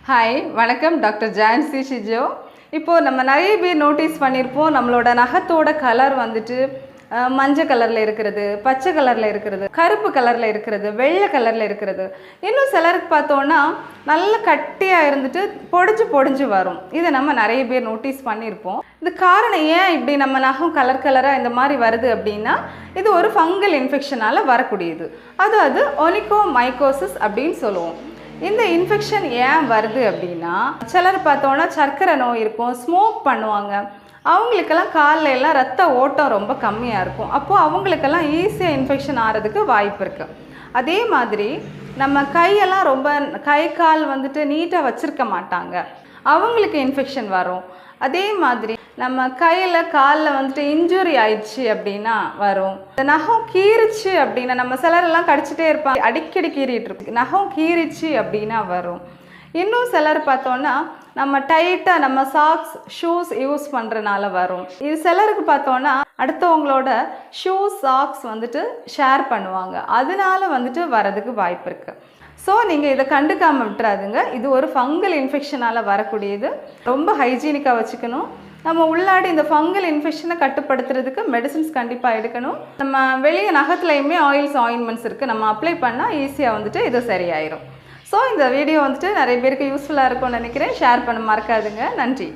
Hi வணக்கம் doctor Jhansi Shijo. இப்போது நம்ம நிறைய பேர் நோட்டீஸ் பண்ணியிருப்போம், நம்மளோட நகத்தோட கலர் வந்துட்டு மஞ்சள் கலரில் இருக்கிறது, பச்சை கலரில் இருக்கிறது, கருப்பு கலரில் இருக்கிறது, வெள்ளை கலரில் இருக்கிறது. இன்னும் சிலருக்கு பார்த்தோன்னா நல்ல கட்டியாக இருந்துட்டு பொடிஞ்சு பொடிஞ்சு வரும். இதை நம்ம நிறைய பேர் நோட்டீஸ் பண்ணியிருப்போம். இது காரணம் ஏன் இப்படி நம்ம நகம் கலர் கலராக இந்த மாதிரி வருது அப்படின்னா, இது ஒரு ஃபங்கல் இன்ஃபெக்ஷனால் வரக்கூடியது. அதாவது ஒனிகோமைகோசிஸ் அப்படின்னு சொல்லுவோம். இந்த இன்ஃபெக்ஷன் ஏன் வருது அப்படின்னா, சிலர் பார்த்தோன்னா சர்க்கரை நோய் இருக்கும், ஸ்மோக் பண்ணுவாங்க, அவங்களுக்கெல்லாம் காலில் எல்லாம் ரத்த ஓட்டம் ரொம்ப கம்மியாக இருக்கும். அப்போது அவங்களுக்கெல்லாம் ஈஸியாக இன்ஃபெக்ஷன் ஆகிறதுக்கு வாய்ப்பு இருக்குது. அதே மாதிரி நம்ம கையெல்லாம் ரொம்ப கை கால் வந்துட்டு நீட்டாக வச்சுருக்க மாட்டாங்க, அவங்களுக்கு இன்ஃபெக்ஷன் வரும். அதே மாதிரி நம்ம கையில் காலில் வந்துட்டு இன்ஜுரி ஆயிடுச்சு அப்படின்னா வரும். நகம் கீறிச்சு அப்படின்னா, நம்ம சிலரெல்லாம் கடிச்சிட்டே இருப்பாங்க, அடிக்கடி கீறிட்டு இருக்கு, நகம் கீறிச்சு அப்படின்னா வரும். இன்னும் சிலர் பார்த்தோன்னா நம்ம டைட்டாக நம்ம சாக்ஸ் ஷூஸ் யூஸ் பண்ணுறனால வரும். இது சிலருக்கு பார்த்தோன்னா அடுத்தவங்களோட ஷூஸ் சாக்ஸ் வந்துட்டு ஷேர் பண்ணுவாங்க, அதனால வந்துட்டு வரதுக்கு வாய்ப்பு இருக்குது. ஸோ நீங்கள் இதை கண்டுக்காமல் விட்டுறாதுங்க. இது ஒரு ஃபங்கல் இன்ஃபெக்ஷனால் வரக்கூடியது. ரொம்ப ஹைஜீனிக்காக வச்சுக்கணும். நம்ம உள்ளாடி இந்த ஃபங்கல் இன்ஃபெக்ஷனை கட்டுப்படுத்துறதுக்கு மெடிசின்ஸ் கண்டிப்பாக எடுக்கணும். நம்ம வெளியே நகத்துலையுமே ஆயில்ஸ் ஆயின்மெண்ட்ஸ் இருக்குது, நம்ம அப்ளை பண்ணால் ஈஸியாக வந்துட்டு இது சரியாயிரும். ஸோ இந்த வீடியோ வந்துட்டு நிறைய பேருக்கு யூஸ்ஃபுல்லாக இருக்கும்னு நினைக்கிறேன். ஷேர் பண்ண மறக்காதுங்க. நன்றி.